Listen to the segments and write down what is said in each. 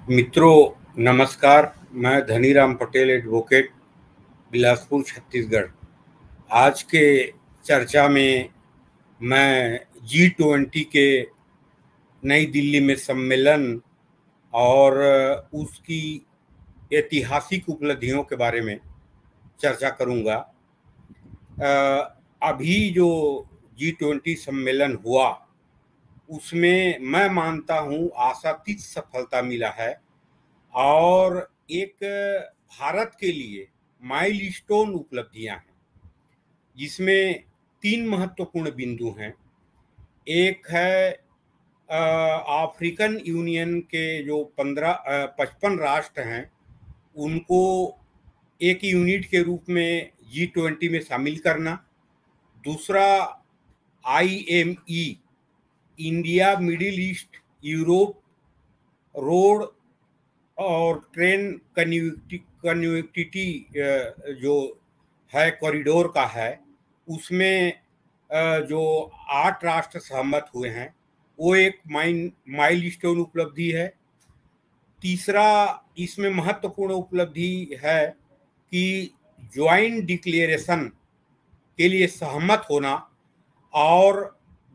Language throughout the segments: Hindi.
मित्रों नमस्कार। मैं धनीराम पटेल एडवोकेट, बिलासपुर छत्तीसगढ़। आज के चर्चा में मैं G20 के नई दिल्ली में सम्मेलन और उसकी ऐतिहासिक उपलब्धियों के बारे में चर्चा करूंगा। अभी जो G20 सम्मेलन हुआ उसमें मैं मानता हूं आशातीत सफलता मिला है और एक भारत के लिए माइलस्टोन उपलब्धियां हैं, जिसमें 3 महत्वपूर्ण बिंदु हैं। एक है अफ्रीकन यूनियन के जो 55 राष्ट्र हैं उनको एक यूनिट के रूप में G20 में शामिल करना। दूसरा IME, India middle east Europe road और ट्रेन कनेक्टिविटी जो है कॉरिडोर का है, उसमें जो 8 राष्ट्र सहमत हुए हैं वो एक माइलस्टोन उपलब्धि है। तीसरा इसमें महत्वपूर्ण उपलब्धि है कि ज्वाइंट डिक्लेरेशन के लिए सहमत होना और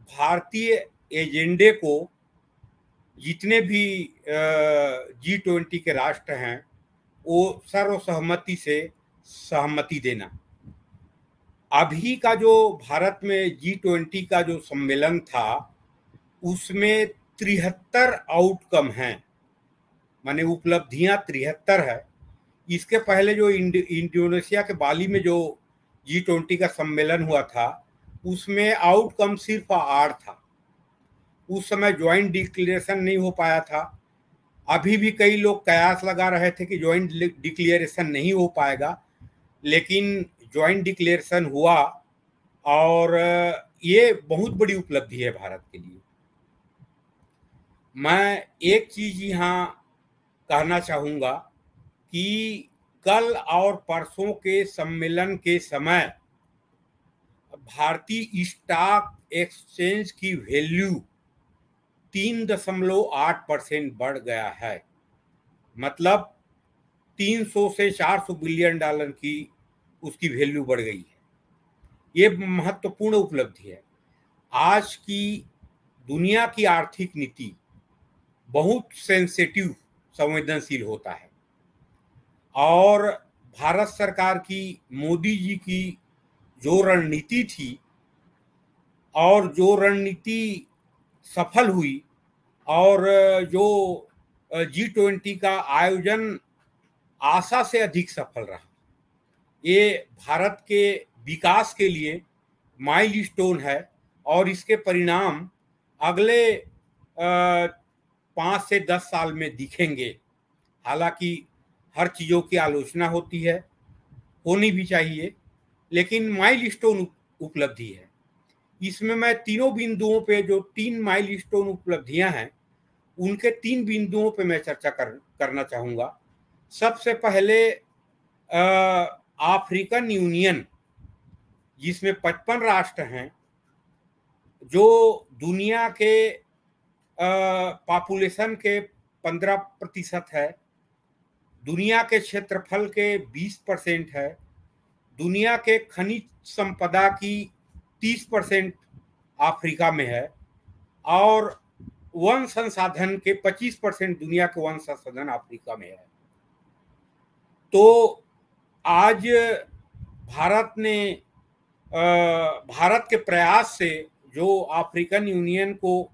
भारतीय एजेंडे को जितने भी G20 के राष्ट्र हैं वो सर्वसहमति से सहमति देना। अभी का जो भारत में G20 का जो सम्मेलन था उसमें 73 आउटकम हैं, माने उपलब्धियां 73 है। इसके पहले जो इंडोनेशिया के बाली में जो G20 का सम्मेलन हुआ था उसमें आउटकम सिर्फ 8 था। उस समय ज्वाइंट डिक्लेरेशन नहीं हो पाया था। अभी भी कई लोग कयास लगा रहे थे कि ज्वाइंट डिक्लेरेशन नहीं हो पाएगा, लेकिन ज्वाइंट डिक्लेरेशन हुआ और ये बहुत बड़ी उपलब्धि है भारत के लिए। मैं एक चीज यहाँ कहना चाहूँगा कि कल और परसों के सम्मेलन के समय भारतीय स्टॉक एक्सचेंज की वैल्यू 3.8% बढ़ गया है। मतलब 300 से 400 बिलियन डॉलर की उसकी वैल्यू बढ़ गई है। ये महत्वपूर्ण उपलब्धि है। आज की दुनिया की आर्थिक नीति बहुत सेंसिटिव, संवेदनशील होता है और भारत सरकार की, मोदी जी की जो रणनीति थी और जो रणनीति सफल हुई और जो G20 का आयोजन आशा से अधिक सफल रहा, ये भारत के विकास के लिए माइलस्टोन है और इसके परिणाम अगले 5 से 10 साल में दिखेंगे। हालांकि हर चीज़ों की आलोचना होती है, होनी भी चाहिए, लेकिन माइलस्टोन उपलब्धि है। इसमें मैं तीनों बिंदुओं पे, जो 3 माइलस्टोन उपलब्धियां हैं, उनके 3 बिंदुओं पे मैं चर्चा करना चाहूँगा। सबसे पहले अफ्रीकन यूनियन, जिसमें 55 राष्ट्र हैं, जो दुनिया के पॉपुलेशन के 15% है, दुनिया के क्षेत्रफल के 20% है, दुनिया के खनिज संपदा की 30% अफ्रीका में है और वन संसाधन के 25% दुनिया के वन संसाधन अफ्रीका में है। तो आज भारत के प्रयास से जो अफ्रीकन यूनियन को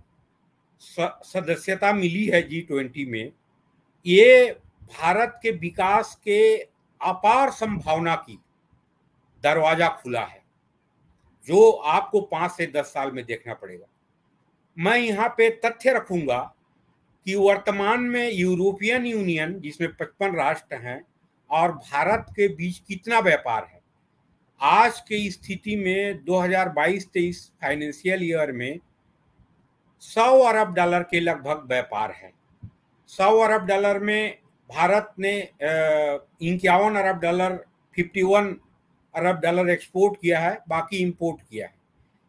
सदस्यता मिली है G20 में, ये भारत के विकास के अपार संभावना की दरवाजा खुला है, जो आपको 5 से 10 साल में देखना पड़ेगा। मैं यहाँ पे तथ्य रखूंगा कि वर्तमान में यूरोपियन यूनियन, जिसमें 55 राष्ट्र हैं, और भारत के बीच कितना व्यापार है। आज की स्थिति में 2022-23 फाइनेंशियल ईयर में 100 अरब डॉलर के लगभग व्यापार है। 100 अरब डॉलर में भारत ने 51 अरब डॉलर, 51 अरब डॉलर एक्सपोर्ट किया है, बाकी इंपोर्ट किया है।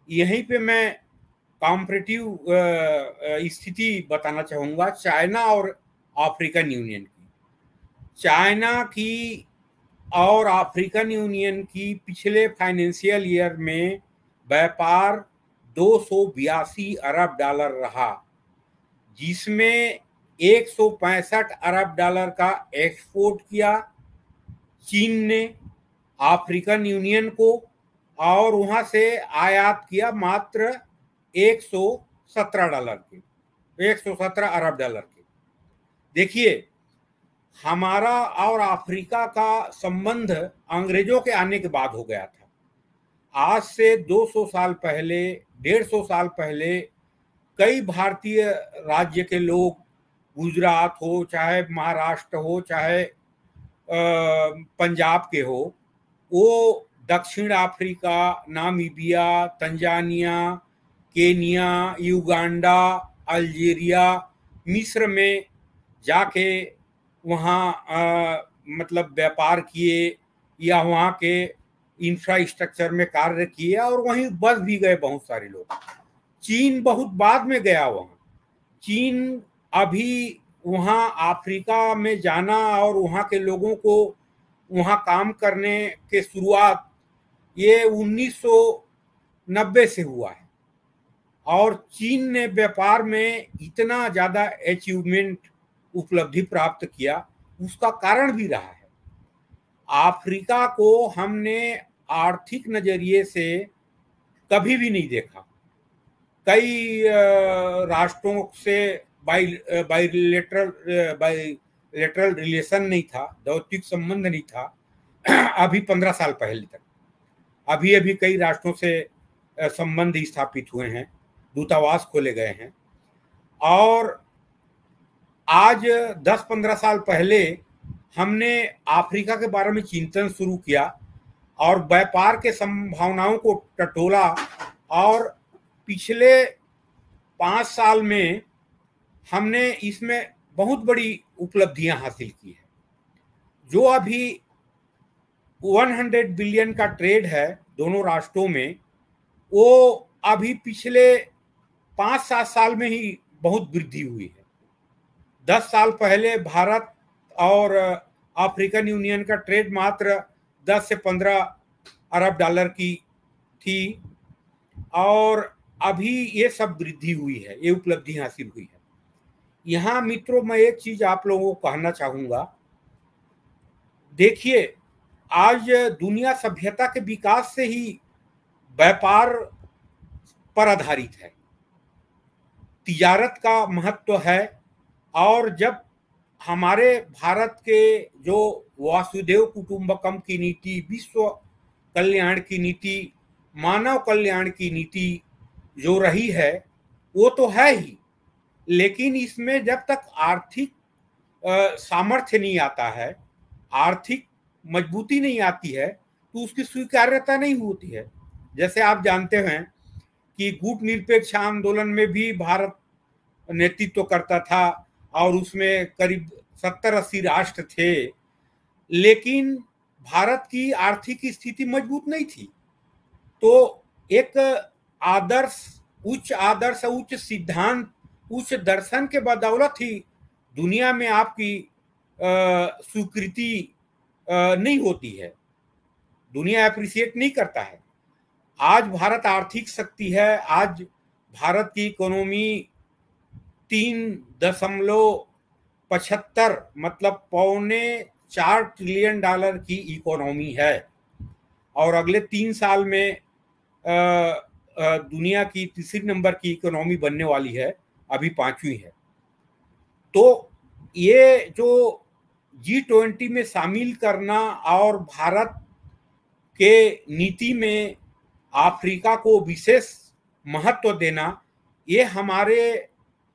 यहीं पे मैं कॉम्परेटिव स्थिति बताना चाहूँगा। चाइना और अफ्रीकन यूनियन की। चाइना की और अफ्रीकन यूनियन की पिछले फाइनेंशियल ईयर में व्यापार 282 अरब डॉलर रहा, जिसमें 165 अरब डॉलर का एक्सपोर्ट किया चीन ने अफ्रीकन यूनियन को, और वहां से आयात किया मात्र 117 डॉलर के, 117 अरब डॉलर के। देखिए, हमारा और अफ्रीका का संबंध अंग्रेजों के आने के बाद हो गया था। आज से 200 साल पहले, 150 साल पहले कई भारतीय राज्य के लोग, गुजरात हो, चाहे महाराष्ट्र हो, चाहे पंजाब के हो, वो दक्षिण Africa, Namibia, Tanzania, Kenya, Uganda, Algeria, मिस्र में जाके वहाँ मतलब व्यापार किए या वहाँ के इंफ्रास्ट्रक्चर में कार्य किए, और वहीं बस भी गए बहुत सारे लोग। चीन बहुत बाद में गया वहाँ। चीन अभी वहाँ अफ्रीका में जाना और वहाँ के लोगों को वहाँ काम करने के शुरुआत ये 1990 से हुआ है, और चीन ने व्यापार में इतना ज़्यादा अचीवमेंट, उपलब्धि प्राप्त किया, उसका कारण भी रहा है। अफ्रीका को हमने आर्थिक नजरिए से कभी भी नहीं देखा। कई राष्ट्रों से बाइलेटरल रिलेशन नहीं था, द्विपक्षीय संबंध नहीं था अभी 15 साल पहले तक। अभी अभी कई राष्ट्रों से संबंध स्थापित हुए हैं, दूतावास खोले गए हैं, और आज 10-15 साल पहले हमने अफ्रीका के बारे में चिंतन शुरू किया और व्यापार के संभावनाओं को टटोला, और पिछले 5 साल में हमने इसमें बहुत बड़ी उपलब्धियां हासिल की है। जो अभी 100 बिलियन का ट्रेड है दोनों राष्ट्रों में, वो अभी पिछले 5-7 साल में ही बहुत वृद्धि हुई है। 10 साल पहले भारत और अफ्रीकन यूनियन का ट्रेड मात्र 10 से 15 अरब डॉलर की थी, और अभी ये सब वृद्धि हुई है, ये उपलब्धि हासिल हुई है। यहाँ मित्रों, मैं एक चीज आप लोगों को कहना चाहूंगा। देखिए, आज दुनिया सभ्यता के विकास से ही व्यापार पर आधारित है, तिजारत का महत्व है। और जब हमारे भारत के जो वासुदेव कुटुंबकम की नीति, विश्व कल्याण की नीति, मानव कल्याण की नीति जो रही है, वो तो है ही, लेकिन इसमें जब तक आर्थिक सामर्थ्य नहीं आता है, आर्थिक मजबूती नहीं आती है, तो उसकी स्वीकार्यता नहीं होती है। जैसे आप जानते हैं कि गुट निरपेक्ष आंदोलन में भी भारत नेतृत्व करता था, और उसमें करीब 70-80 राष्ट्र थे, लेकिन भारत की आर्थिक स्थिति मजबूत नहीं थी। तो एक आदर्श, उच्च सिद्धांत, उच्च दर्शन के बदौलत ही दुनिया में आपकी स्वीकृति नहीं होती है, दुनिया अप्रिशिएट नहीं करता है। आज भारत आर्थिक शक्ति है। आज भारत की इकोनॉमी 3.75 मतलब $4.25 ट्रिलियन की इकोनॉमी है, और अगले 3 साल में दुनिया की तीसरी नंबर की इकोनॉमी बनने वाली है, अभी 5वीं है। तो ये जो G20 में शामिल करना और भारत के नीति में अफ्रीका को विशेष महत्व देना, ये हमारे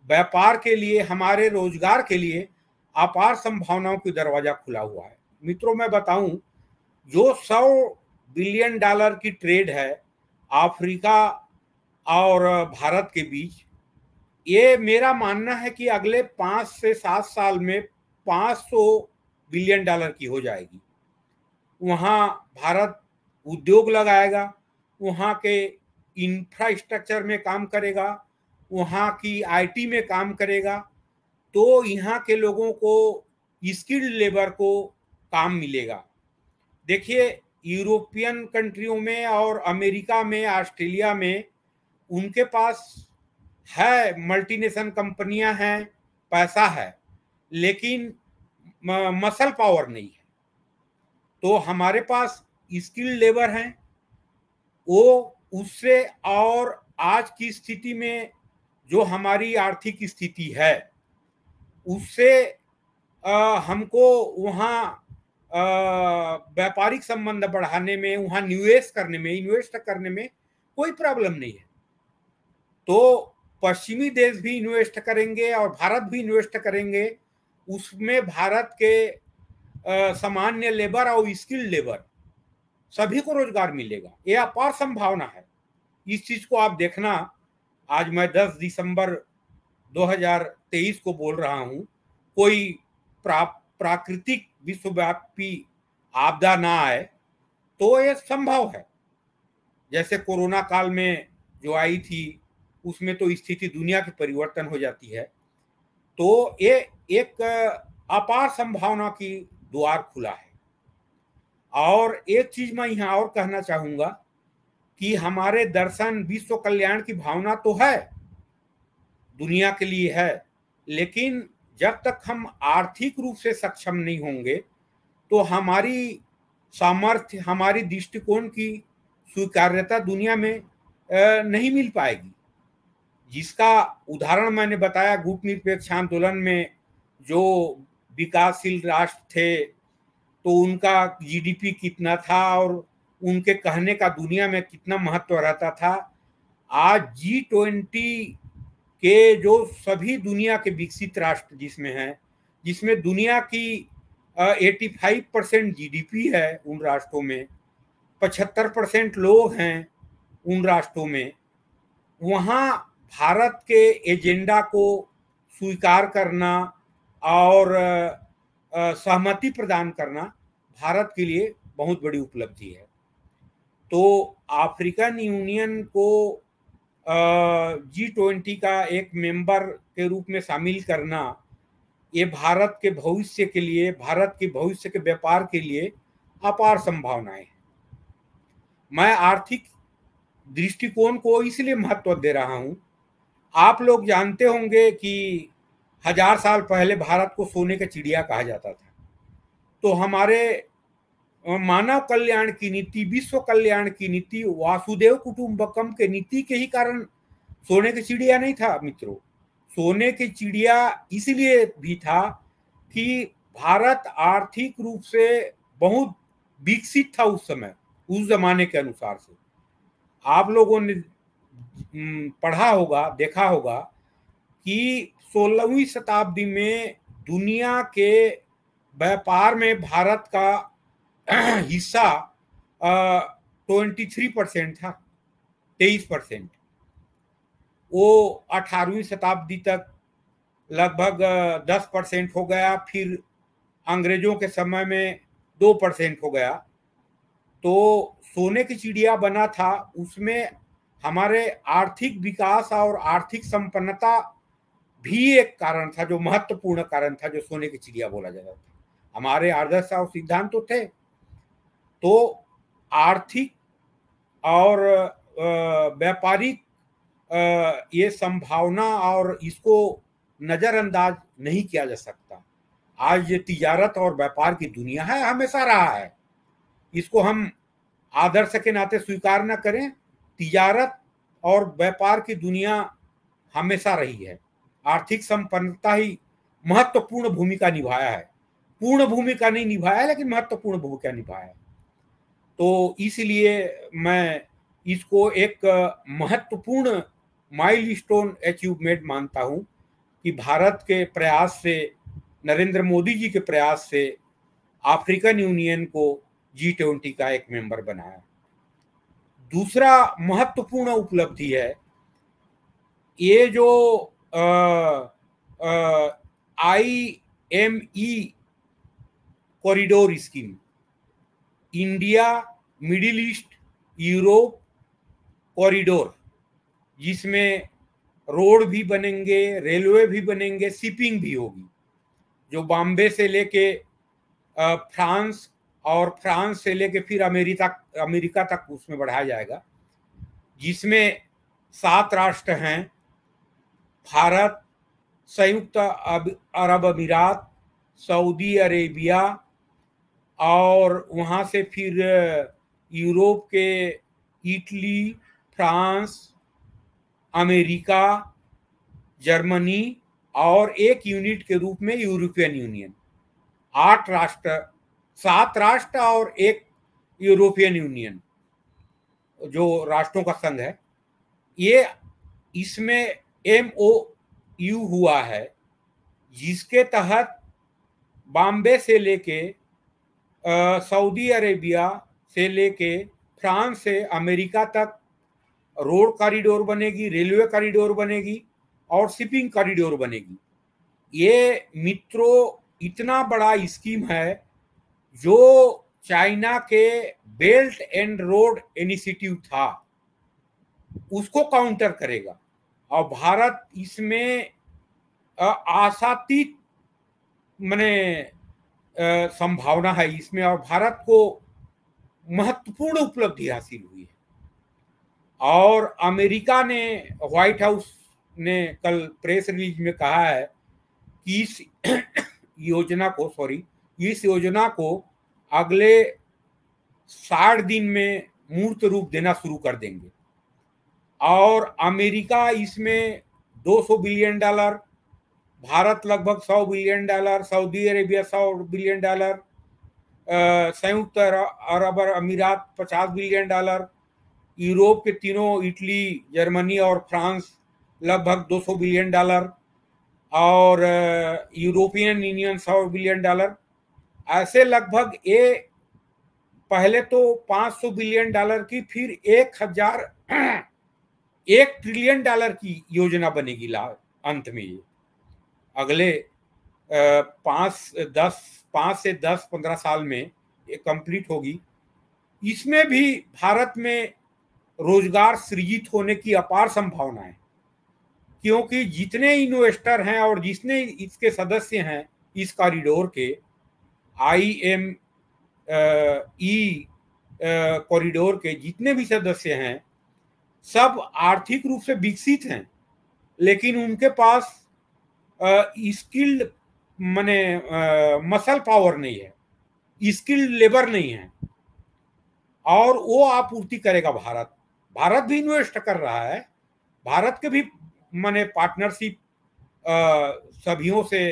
व्यापार के लिए, हमारे रोजगार के लिए अपार संभावनाओं की दरवाजा खुला हुआ है। मित्रों, मैं बताऊं, जो 100 बिलियन डॉलर की ट्रेड है अफ्रीका और भारत के बीच, ये मेरा मानना है कि अगले 5 से 7 साल में 500 बिलियन डॉलर की हो जाएगी। वहाँ भारत उद्योग लगाएगा, वहाँ के इंफ्रास्ट्रक्चर में काम करेगा, वहाँ की आईटी में काम करेगा, तो यहाँ के लोगों को, स्किल्ड लेबर को काम मिलेगा। देखिए, यूरोपियन कंट्रियों में और अमेरिका में, ऑस्ट्रेलिया में उनके पास है, मल्टीनेशनल कंपनियां हैं, पैसा है, लेकिन मसल पावर नहीं है। तो हमारे पास स्किल्ड लेबर हैं, वो उससे, और आज की स्थिति में जो हमारी आर्थिक स्थिति है उससे हमको वहाँ व्यापारिक संबंध बढ़ाने में, वहाँ निवेश करने में, इन्वेस्ट करने में कोई प्रॉब्लम नहीं है। तो पश्चिमी देश भी इन्वेस्ट करेंगे और भारत भी इन्वेस्ट करेंगे, उसमें भारत के सामान्य लेबर और स्किल्ड लेबर सभी को रोजगार मिलेगा। ये अपार संभावना है। इस चीज को आप देखना। आज मैं 10 दिसंबर 2023 को बोल रहा हूं, कोई प्राकृतिक विश्वव्यापी आपदा ना आए तो ये संभव है। जैसे कोरोना काल में जो आई थी, उसमें तो स्थिति दुनिया की परिवर्तन हो जाती है। तो ये एक अपार संभावना की द्वार खुला है। और एक चीज मैं यहाँ और कहना चाहूंगा कि हमारे दर्शन विश्व कल्याण की भावना तो है, दुनिया के लिए है, लेकिन जब तक हम आर्थिक रूप से सक्षम नहीं होंगे तो हमारी सामर्थ्य, हमारी दृष्टिकोण की स्वीकार्यता दुनिया में नहीं मिल पाएगी। जिसका उदाहरण मैंने बताया, गुटनिरपेक्ष आंदोलन में जो विकासशील राष्ट्र थे तो उनका जीडीपी कितना था और उनके कहने का दुनिया में कितना महत्व रहता था। आज G20 के जो सभी दुनिया के विकसित राष्ट्र जिसमें हैं, जिसमें दुनिया की 85% जीडीपी है, उन राष्ट्रों में 75% लोग हैं उन राष्ट्रों में, वहाँ भारत के एजेंडा को स्वीकार करना और सहमति प्रदान करना भारत के लिए बहुत बड़ी उपलब्धि है। तो अफ्रीकन यूनियन को G20 का एक मेंबर के रूप में शामिल करना, ये भारत के भविष्य के लिए, भारत के भविष्य के व्यापार के लिए अपार संभावनाएं हैं। मैं आर्थिक दृष्टिकोण को इसलिए महत्व दे रहा हूं। आप लोग जानते होंगे कि 1000 साल पहले भारत को सोने का चिड़िया कहा जाता था। तो हमारे मानव कल्याण की नीति, विश्व कल्याण की नीति, वासुदेव कुटुंबकम के नीति के ही कारण सोने की चिड़िया नहीं था मित्रों। सोने की चिड़िया इसलिए भी था कि भारत आर्थिक रूप से बहुत विकसित था उस समय, उस जमाने के अनुसार से। आप लोगों ने पढ़ा होगा, देखा होगा कि 16वीं शताब्दी में दुनिया के व्यापार में भारत का हिस्सा 23% था, 23%। वो 18वीं शताब्दी तक लगभग 10% हो गया, फिर अंग्रेजों के समय में 2% हो गया। तो सोने की चिड़िया बना था, उसमें हमारे आर्थिक विकास और आर्थिक संपन्नता भी एक कारण था, जो महत्वपूर्ण कारण था, जो सोने की चिड़िया बोला जाता था। हमारे आदर्श और सिद्धांत तो थे। तो आर्थिक और व्यापारिक ये संभावना, और इसको नजरअंदाज नहीं किया जा सकता। आज ये तिजारत और व्यापार की दुनिया है, हमेशा रहा है। इसको हम आदर्श के नाते स्वीकार न करें, तिजारत और व्यापार की दुनिया हमेशा रही है। आर्थिक संपन्नता ही महत्वपूर्ण भूमिका निभाया है, पूर्ण भूमिका नहीं निभाया लेकिन महत्वपूर्ण भूमिका निभाया है। तो इसलिए मैं इसको एक महत्वपूर्ण माइलस्टोन अचीवमेंट मानता हूं कि भारत के प्रयास से, नरेंद्र मोदी जी के प्रयास से अफ्रीकन यूनियन को G20 का एक मेंबर बनाया। दूसरा महत्वपूर्ण उपलब्धि है, ये जो IME corridor scheme, India middle east Europe corridor, जिसमें रोड भी बनेंगे, रेलवे भी बनेंगे, शिपिंग भी होगी, जो बॉम्बे से लेके फ्रांस और फ्रांस से लेके फिर अमेरिका तक उसमें बढ़ाया जाएगा, जिसमें 7 राष्ट्र हैं: भारत, संयुक्त अरब अमीरात, सऊदी अरेबिया, और वहां से फिर यूरोप के इटली, फ्रांस, अमेरिका, जर्मनी, और एक यूनिट के रूप में यूरोपियन यूनियन। 8 राष्ट्र, 7 राष्ट्र और एक यूरोपियन यूनियन जो राष्ट्रों का संघ है। ये इसमें MOU हुआ है, जिसके तहत बॉम्बे से लेके सऊदी अरेबिया से लेके फ्रांस से अमेरिका तक रोड कॉरिडोर बनेगी, रेलवे कॉरिडोर बनेगी और शिपिंग कॉरिडोर बनेगी। ये मित्रों इतना बड़ा स्कीम है जो चाइना के बेल्ट एंड रोड इनिशिएटिव था उसको काउंटर करेगा, और भारत इसमें आशातीत माने संभावना है इसमें, और भारत को महत्वपूर्ण उपलब्धि हासिल हुई है। और अमेरिका ने, व्हाइट हाउस ने कल प्रेस रिलीज में कहा है कि इस योजना को अगले 60 दिन में मूर्त रूप देना शुरू कर देंगे। और अमेरिका इसमें $200 बिलियन, भारत लगभग $100 बिलियन, सऊदी अरेबिया $100 बिलियन, संयुक्त अरब अमीरात $50 बिलियन, यूरोप के तीनों इटली, जर्मनी और फ्रांस लगभग $200 बिलियन, और यूरोपियन यूनियन $100 बिलियन। ऐसे लगभग ये पहले तो $500 बिलियन की, फिर 1 ट्रिलियन डॉलर की योजना बनेगी अंत में। ये अगले 5 से 10-15 साल में ये कंप्लीट होगी। इसमें भी भारत में रोजगार सृजित होने की अपार संभावना है, क्योंकि जितने इन्वेस्टर हैं और जितने इसके सदस्य हैं इस कॉरिडोर के, IME कॉरिडोर के जितने भी सदस्य हैं, सब आर्थिक रूप से विकसित हैं, लेकिन उनके पास स्किल्ड माने मसल पावर नहीं है, स्किल्ड लेबर नहीं है, और वो आपूर्ति करेगा भारत। भारत भी इन्वेस्ट कर रहा है, भारत के भी माने पार्टनरशिप सभीयों से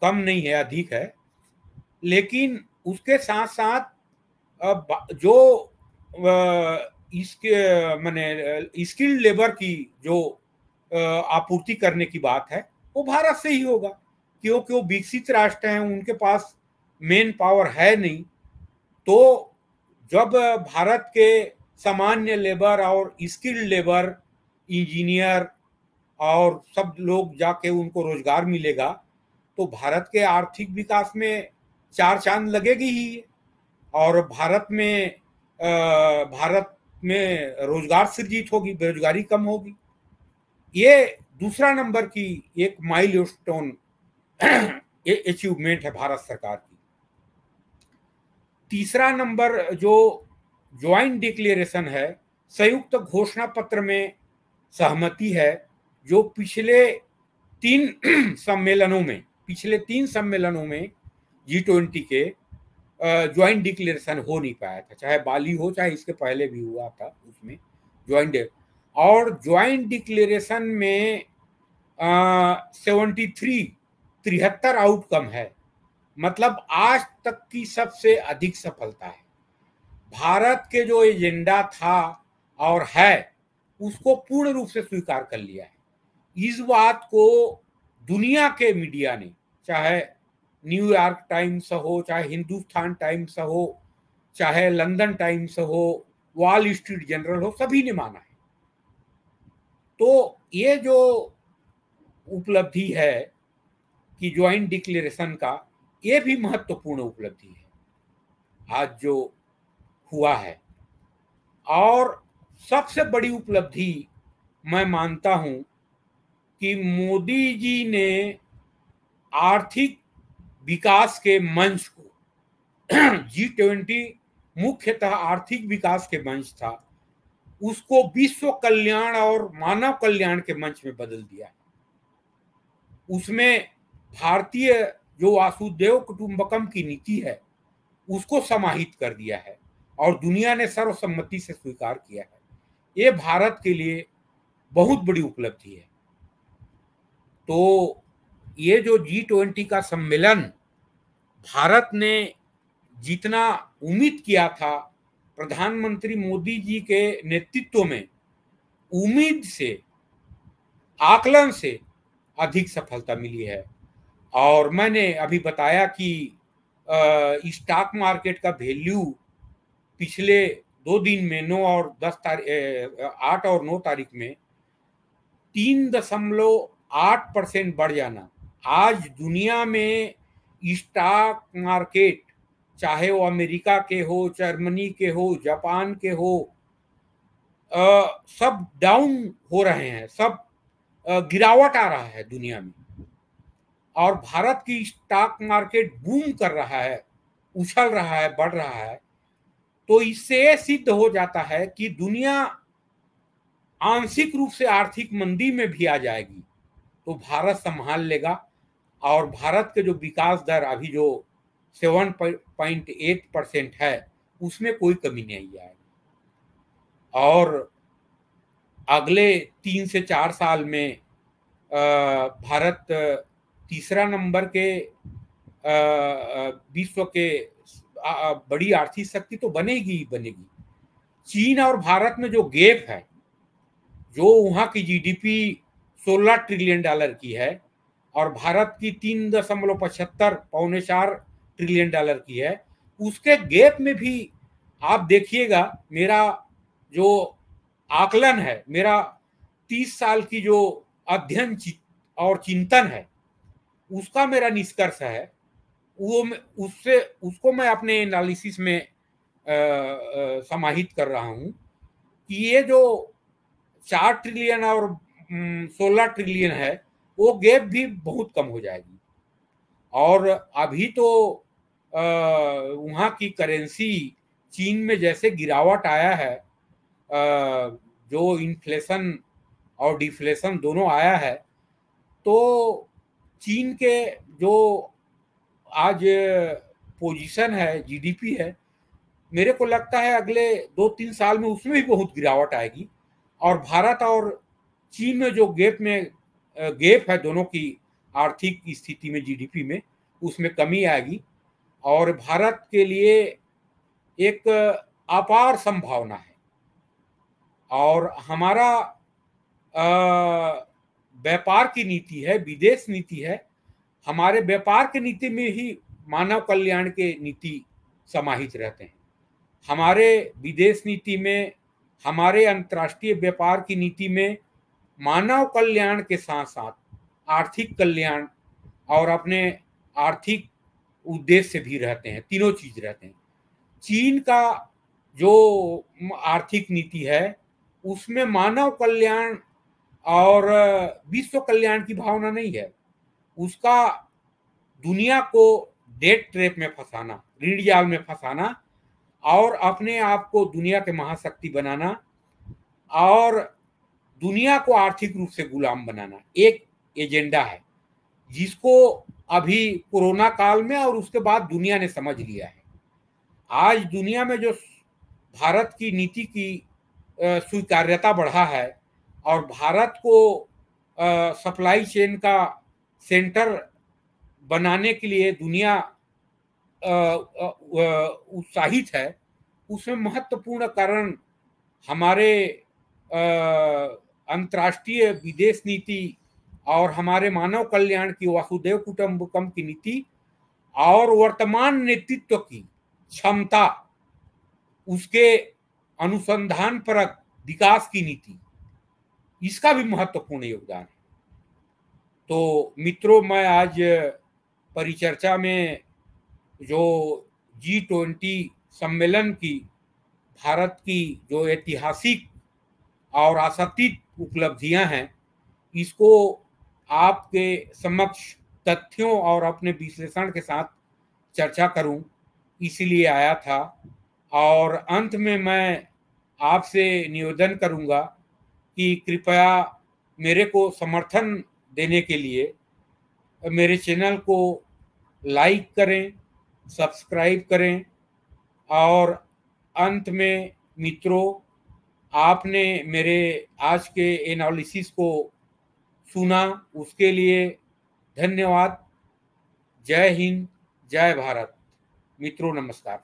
कम नहीं है, अधिक है, लेकिन उसके साथ साथ जो इसके माने स्किल्ड लेबर की जो आपूर्ति करने की बात है वो भारत से ही होगा, क्योंकि वो विकसित राष्ट्र हैं, उनके पास मेन पावर है नहीं। तो जब भारत के सामान्य लेबर और स्किल्ड लेबर, इंजीनियर और सब लोग जाके उनको रोजगार मिलेगा, तो भारत के आर्थिक विकास में 4 चांद लगेगी ही, और भारत में रोजगार सृजित होगी, बेरोजगारी कम होगी। ये दूसरा नंबर की एक माइलस्टोन अचीवमेंट है भारत सरकार की। तीसरा नंबर जो ज्वाइंट डिक्लेरेशन है, संयुक्त घोषणा पत्र में सहमति है, जो पिछले 3 सम्मेलनों में G20 के ज्वाइंट डिक्लेरेशन हो नहीं पाया था, चाहे बाली हो चाहे इसके पहले भी हुआ था उसमें ज्वाइंट डिक्लेरेशन में 73 आउटकम है, मतलब आज तक की सबसे अधिक सफलता है। भारत के जो एजेंडा था और है उसको पूर्ण रूप से स्वीकार कर लिया है। इस बात को दुनिया के मीडिया ने, चाहे न्यूयॉर्क टाइम्स हो, चाहे हिंदुस्तान टाइम्स हो, चाहे लंदन टाइम्स हो, वॉल स्ट्रीट जर्नल हो, सभी ने माना है। तो ये जो उपलब्धि है कि ज्वाइंट डिक्लेरेशन का, ये भी महत्वपूर्ण उपलब्धि है आज जो हुआ है। और सबसे बड़ी उपलब्धि मैं मानता हूं कि मोदी जी ने आर्थिक विकास के मंच को G20 मुख्यतः आर्थिक विकास के मंच था, उसको विश्व कल्याण और मानव कल्याण के मंच में बदल दिया। उसमें भारतीय जो वासुदेव कुटुंबकम की नीति है उसको समाहित कर दिया है और दुनिया ने सर्वसम्मति से स्वीकार किया है। ये भारत के लिए बहुत बड़ी उपलब्धि है। तो ये जो G20 का सम्मेलन, भारत ने जितना उम्मीद किया था प्रधानमंत्री मोदी जी के नेतृत्व में, उम्मीद से, आकलन से अधिक सफलता मिली है। और मैंने अभी बताया कि स्टॉक मार्केट का वैल्यू पिछले 2 दिन में 8 और 9 तारीख में 3.8% बढ़ जाना। आज दुनिया में स्टॉक मार्केट, चाहे वो अमेरिका के हो, जर्मनी के हो, जापान के हो, सब डाउन हो रहे हैं, सब गिरावट आ रहा है दुनिया में। और भारत की स्टॉक मार्केट बूम कर रहा है, उछल रहा है, बढ़ रहा है। तो इससे सिद्ध हो जाता है कि दुनिया आंशिक रूप से आर्थिक मंदी में भी आ जाएगी तो भारत संभाल लेगा। और भारत के जो विकास दर अभी जो 7.8% है उसमें कोई कमी नहीं आएगी। और अगले 3 से 4 साल में भारत तीसरा नंबर के विश्व के बड़ी आर्थिक शक्ति तो बनेगी ही बनेगी। चीन और भारत में जो गैप है, जो वहां की जीडीपी 16 ट्रिलियन डॉलर की है और भारत की 3.75 पौने 4 ट्रिलियन डॉलर की है, उसके गैप में भी आप देखिएगा, मेरा जो आकलन है, मेरा 30 साल की जो अध्ययन और चिंतन है, उसका मेरा निष्कर्ष है, वो उसको मैं अपने एनालिसिस में समाहित कर रहा हूं कि ये जो 4 ट्रिलियन और 16 ट्रिलियन है, वो गैप भी बहुत कम हो जाएगी। और अभी तो वहाँ की करेंसी, चीन में जैसे गिरावट आया है, जो इन्फ्लेशन और डिफ्लेशन दोनों आया है, तो चीन के जो आज पोजीशन है, जीडीपी है, मेरे को लगता है अगले 2-3 साल में उसमें भी बहुत गिरावट आएगी। और भारत और चीन में जो गैप है दोनों की आर्थिक स्थिति में, जीडीपी में, उसमें कमी आएगी। और भारत के लिए एक अपार संभावना है। और हमारा व्यापार की नीति है, विदेश नीति है, हमारे व्यापार की नीति में ही मानव कल्याण के नीति समाहित रहते हैं। हमारे विदेश नीति में, हमारे अंतर्राष्ट्रीय व्यापार की नीति में मानव कल्याण के साथ साथ आर्थिक कल्याण और अपने आर्थिक उद्देश्य भी रहते हैं, तीनों चीज रहते हैं। चीन का जो आर्थिक नीति है उसमें मानव कल्याण और विश्व कल्याण की भावना नहीं है। उसका दुनिया को डेट ट्रैप में फंसाना, ऋण जाल में फंसाना और अपने आप को दुनिया के महाशक्ति बनाना और दुनिया को आर्थिक रूप से गुलाम बनाना एक एजेंडा है, जिसको अभी कोरोना काल में और उसके बाद दुनिया ने समझ लिया है। आज दुनिया में जो भारत की नीति की स्वीकार्यता बढ़ा है और भारत को सप्लाई चेन का सेंटर बनाने के लिए दुनिया उत्साहित है, उसमें महत्वपूर्ण कारण हमारे अंतर्राष्ट्रीय विदेश नीति और हमारे मानव कल्याण की वासुदेव कुटुंबकम की नीति और वर्तमान नेतृत्व की क्षमता, उसके अनुसंधानपरक विकास की नीति, इसका भी महत्वपूर्ण योगदान है। तो मित्रों, मैं आज परिचर्चा में जो G20 सम्मेलन की भारत की जो ऐतिहासिक और आशातीत उपलब्धियां हैं, इसको आपके समक्ष तथ्यों और अपने विश्लेषण के साथ चर्चा करूं, इसीलिए आया था। और अंत में मैं आपसे निवेदन करूंगा कि कृपया मेरे को समर्थन देने के लिए मेरे चैनल को लाइक करें, सब्सक्राइब करें। और अंत में मित्रों, आपने मेरे आज के एनालिसिस को सुना, उसके लिए धन्यवाद। जय हिंद, जय भारत। मित्रों नमस्कार।